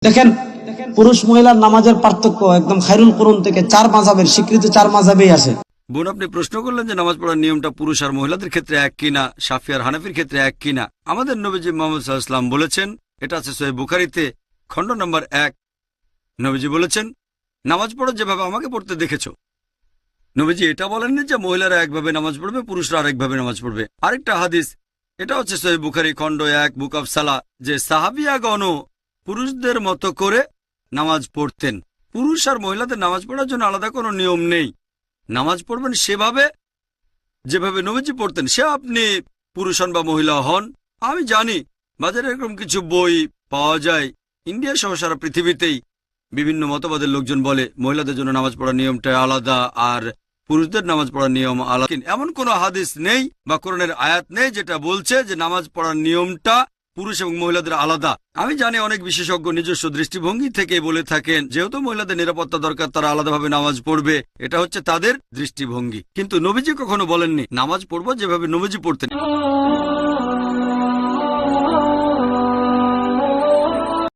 দেখেন পুরুষ মহিলার নামাজের পার্থক্য একদম খায়রুল কুরআন থেকে চার মাযহাবের স্বীকৃত চার মাযহাবেই আছে। বোন, আপনি প্রশ্ন করলেন যে নামাজ পড়ার নিয়মটা পুরুষ আর মহিলাদের ক্ষেত্রে এক কিনা, শাফি আর হানাফির ক্ষেত্রে এক কিনা। আমাদের নবীজি মুহাম্মদ সাল্লাল্লাহু আলাইহি ওয়াসাল্লাম বলেছেন, এটা আছে সহিহ বুখারীতে খণ্ড নম্বর 1। নবীজি বলেছেন, নামাজ পড়ো যেভাবে আমাকে পড়তে দেখেছো। নবীজি এটা বলেননি যে মহিলারা একভাবে নামাজ পড়বে, পুরুষরা আরেকভাবে নামাজ পড়বে। আরেকটা হাদিস, এটা হচ্ছে সহিহ বুখারী খণ্ড 1 বুক অফ সালাহ, যে সাহাবিয়াগণ পুরুষদের মতো করে নামাজ পড়তেন। পুরুষ আর মহিলাদের নামাজ পড়ার জন্য আলাদা কোনো নিয়ম নেই। নামাজ পড়বেন সেভাবে যেভাবে নবীজি পড়তেন, সে আপনি পুরুষ হন বা মহিলা হন। আমি জানি বাজারে এরকম কিছু বই পাওয়া যায়, ইন্ডিয়া সহ সারা পৃথিবীতেই বিভিন্ন মতবাদের লোকজন বলে মহিলাদের জন্য নামাজ পড়ার নিয়মটা আলাদা আর পুরুষদের নামাজ পড়ার নিয়ম আলাদা। এমন কোনো হাদিস নেই বা কোরআনের আয়াত নেই যেটা বলছে যে নামাজ পড়ার নিয়মটা পুরুষ এবং মহিলাদের আলাদা। আমি জানি অনেক বিশেষজ্ঞ নিজস্ব দৃষ্টিভঙ্গি থেকে বলে থাকেন যেহেতু মহিলাদের নিরাপত্তা দরকার তারা আলাদাভাবে নামাজ পড়বে, এটা হচ্ছে তাদের দৃষ্টিভঙ্গি। কিন্তু নবীজি কখনো বলেননি নামাজ পড়বো যেভাবে নবীজি পড়তেন।